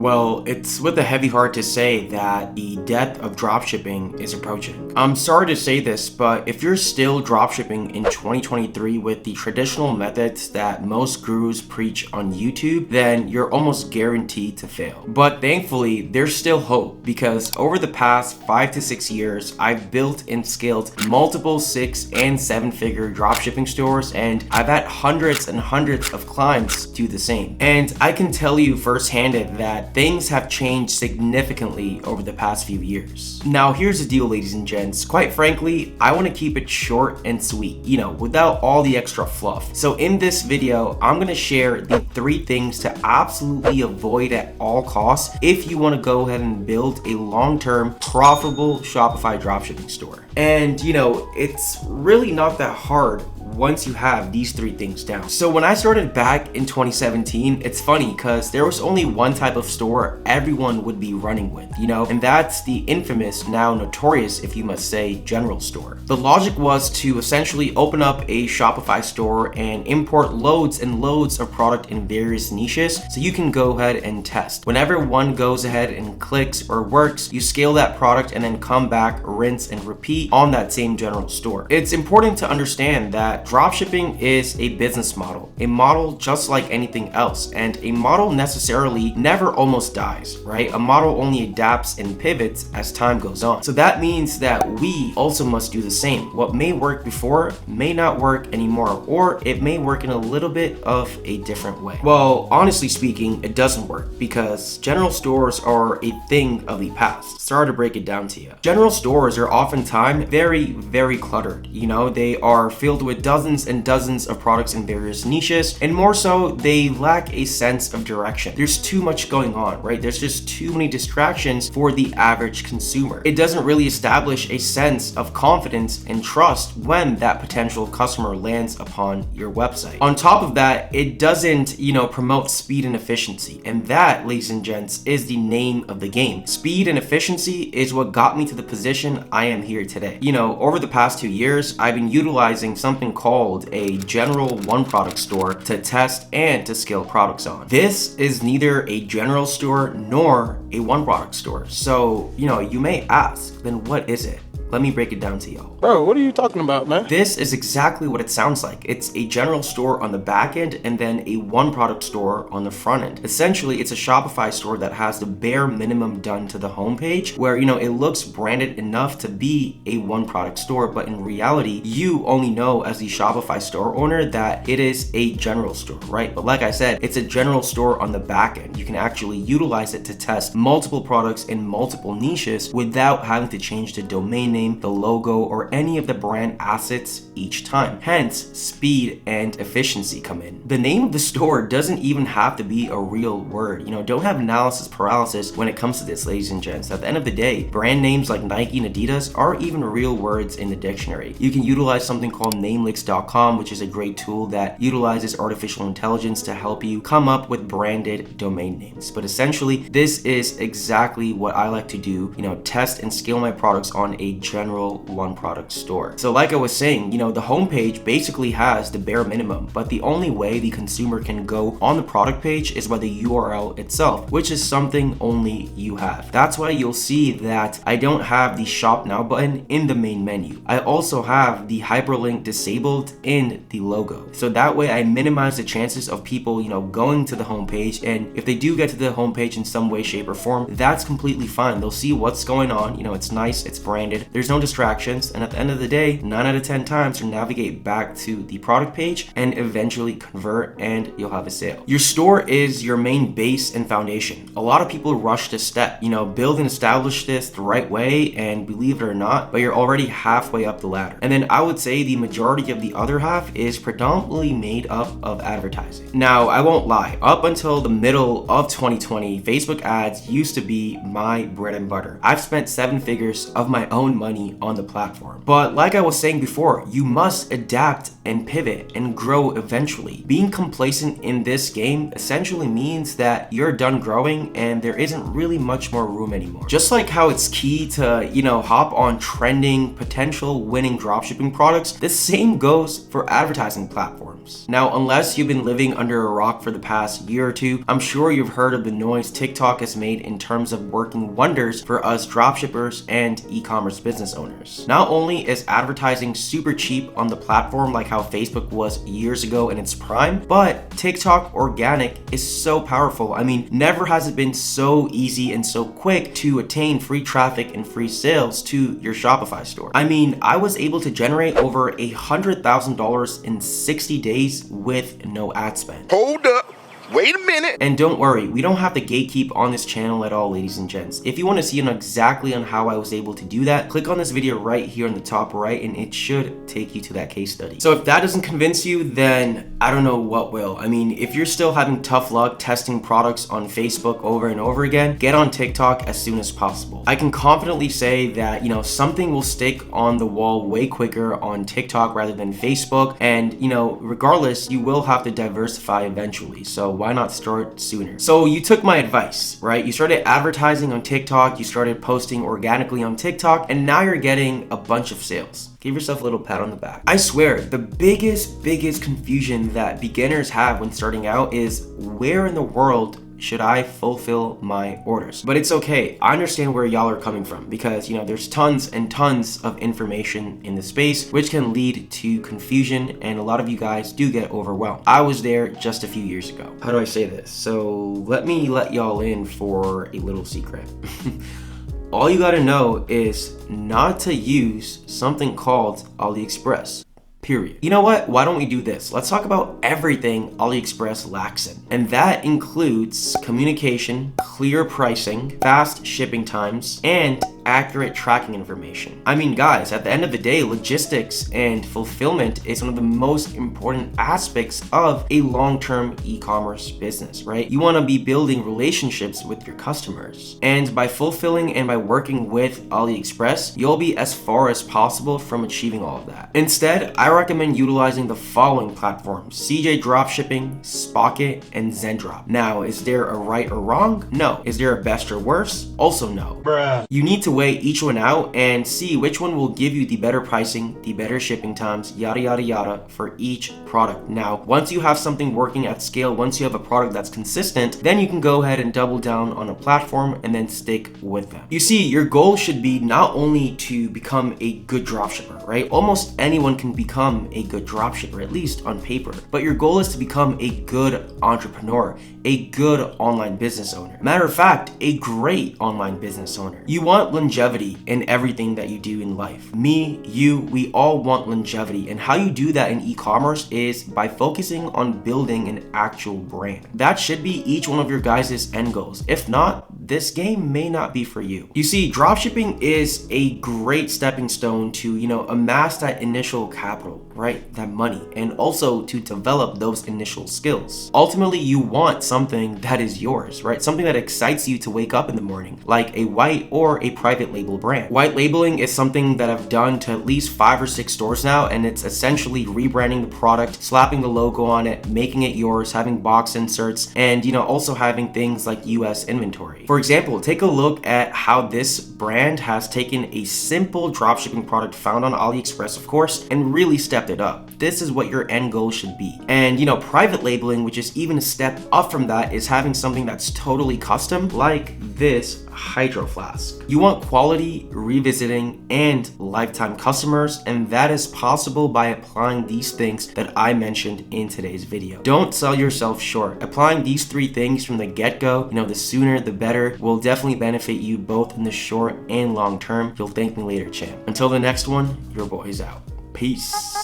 Well, it's with a heavy heart to say that the death of dropshipping is approaching. I'm sorry to say this, but if you're still dropshipping in 2023 with the traditional methods that most gurus preach on YouTube, then you're almost guaranteed to fail. But thankfully, there's still hope because over the past 5 to 6 years, I've built and scaled multiple 6 and 7-figure dropshipping stores, and I've had hundreds and hundreds of clients do the same. And I can tell you firsthand that things have changed significantly over the past few years. Now, here's the deal, ladies and gents. Quite frankly, I want to keep it short and sweet, without all the extra fluff. So in this video, I'm going to share the 3 things to absolutely avoid at all costs if you want to go ahead and build a long-term, profitable Shopify dropshipping store. And, it's really not that hard once you have these 3 things down. So when I started back in 2017, it's funny because there was only one type of store everyone would be running with, and that's the infamous, now notorious, if you must say, general store. The logic was to essentially open up a Shopify store and import loads and loads of product in various niches so you can go ahead and test. Whenever one goes ahead and clicks or works, you scale that product and then come back, rinse and repeat on that same general store. It's important to understand that dropshipping is a business model, a model just like anything else, and a model necessarily never almost dies, right? A model only adapts and pivots as time goes on. So that means that we also must do the same. What may work before may not work anymore, or it may work in a little bit of a different way. Well, honestly speaking, it doesn't work because general stores are a thing of the past. Sorry to break it down to you. General stores are oftentimes very, very cluttered. They are filled with dozens and dozens of products in various niches, and more so, they lack a sense of direction. There's too much going on, right? There's just too many distractions for the average consumer. It doesn't really establish a sense of confidence and trust when that potential customer lands upon your website. On top of that, it doesn't, promote speed and efficiency. And that, ladies and gents, is the name of the game. Speed and efficiency is what got me to the position I am here today. Over the past 2 years, I've been utilizing something called a general one product store to test and to scale products on. This is neither a general store nor a one product store. So, you may ask, then what is it? Let me break it down to y'all. Bro, what are you talking about, man? This is exactly what it sounds like. It's a general store on the back end and then a one product store on the front end. Essentially, it's a Shopify store that has the bare minimum done to the homepage where, it looks branded enough to be a one product store, but in reality, you only know as the Shopify store owner that it is a general store, right? But like I said, it's a general store on the back end. You can actually utilize it to test multiple products in multiple niches without having to change the domain name, the logo, or any of the brand assets each time. Hence, speed and efficiency come in. The name of the store doesn't even have to be a real word. Don't have analysis paralysis when it comes to this, ladies and gents. At the end of the day, brand names like Nike and Adidas are even real words in the dictionary. You can utilize something called namelicks.com, which is a great tool that utilizes artificial intelligence to help you come up with branded domain names. But essentially, this is exactly what I like to do, test and scale my products on a general one product store. So like I was saying, the homepage basically has the bare minimum, but the only way the consumer can go on the product page is by the URL itself, which is something only you have. That's why you'll see that I don't have the shop now button in the main menu. I also have the hyperlink disabled in the logo. So that way I minimize the chances of people, going to the homepage, and if they do get to the homepage in some way, shape, or form, that's completely fine. They'll see what's going on, it's nice, it's branded, there's no distractions, and at the end of the day, 9 out of 10 times you'll navigate back to the product page and eventually convert, and you'll have a sale. Your store is your main base and foundation. A lot of people rush this step, build and establish this the right way, and believe it or not, but you're already halfway up the ladder. And then I would say the majority of the other half is predominantly made up of advertising. Now, I won't lie, up until the middle of 2020, Facebook ads used to be my bread and butter. I've spent 7 figures of my own money money on the platform. But like I was saying before, you must adapt and pivot and grow eventually. Being complacent in this game essentially means that you're done growing and there isn't really much more room anymore. Just like how it's key to, hop on trending, potential winning dropshipping products, the same goes for advertising platforms. Now, unless you've been living under a rock for the past year or two, I'm sure you've heard of the noise TikTok has made in terms of working wonders for us dropshippers and e-commerce business owners. Not only is advertising super cheap on the platform like how Facebook was years ago in its prime, but TikTok organic is so powerful. I mean, never has it been so easy and so quick to attain free traffic and free sales to your Shopify store. I mean, I was able to generate over $100,000 in 60 days with no ad spend. Hold up. Wait a minute. And don't worry, we don't have to gatekeep on this channel at all, ladies and gents. If you want to see exactly on how I was able to do that, click on this video right here in the top right and it should take you to that case study. So if that doesn't convince you, then I don't know what will. I mean, if you're still having tough luck testing products on Facebook over and over again, get on TikTok as soon as possible. I can confidently say that, something will stick on the wall way quicker on TikTok rather than Facebook. And, regardless, you will have to diversify eventually. So why not start sooner? So you took my advice, right? You started advertising on TikTok, you started posting organically on TikTok, and now you're getting a bunch of sales. Give yourself a little pat on the back. I swear, the biggest confusion that beginners have when starting out is where in the world should I fulfill my orders? But it's okay. I understand where y'all are coming from because, there's tons and tons of information in the space, which can lead to confusion, and a lot of you guys do get overwhelmed. I was there just a few years ago. How do I say this? So let me let y'all in for a little secret. All you gotta know is not to use something called AliExpress. Period. You know what? Why don't we do this? Let's talk about everything AliExpress lacks in. And that includes communication, clear pricing, fast shipping times, and accurate tracking information. I mean, guys, at the end of the day, logistics and fulfillment is one of the most important aspects of a long-term e-commerce business, right? You want to be building relationships with your customers. And by fulfilling and by working with AliExpress, you'll be as far as possible from achieving all of that. Instead, I recommend utilizing the following platforms: CJ Dropshipping, Spocket, and Zendrop. Now, is there a right or wrong? No. Is there a best or worse? Also no. Bruh. You need to weigh each one out and see which one will give you the better pricing, the better shipping times, yada yada yada for each product. Now, once you have something working at scale, once you have a product that's consistent, then you can go ahead and double down on a platform and then stick with them. You see, your goal should be not only to become a good dropshipper, right? Almost anyone can become a good dropshipper, at least on paper. But your goal is to become a good entrepreneur, a good online business owner. Matter of fact, a great online business owner. You want longevity in everything that you do in life. Me, you, we all want longevity. And how you do that in e-commerce is by focusing on building an actual brand. That should be each one of your guys' end goals. If not, this game may not be for you. You see, dropshipping is a great stepping stone to, amass that initial capital, right? That money, and also to develop those initial skills. Ultimately, you want something that is yours, right? Something that excites you to wake up in the morning, like a white or a private label brand. White labeling is something that I've done to at least 5 or 6 stores now, and it's essentially rebranding the product, slapping the logo on it, making it yours, having box inserts, and also having things like US inventory. For example, take a look at how this brand has taken a simple dropshipping product found on AliExpress, of course, and really stepped it up. This is what your end goal should be. And private labeling, which is even a step up from that, is having something that's totally custom, like this hydro flask. You want quality, revisiting, and lifetime customers, and that is possible by applying these things that I mentioned in today's video. Don't sell yourself short. Applying these 3 things from the get-go, the sooner the better, will definitely benefit you both in the short and long term. You'll thank me later, champ. Until the next one, your boy's out. Peace.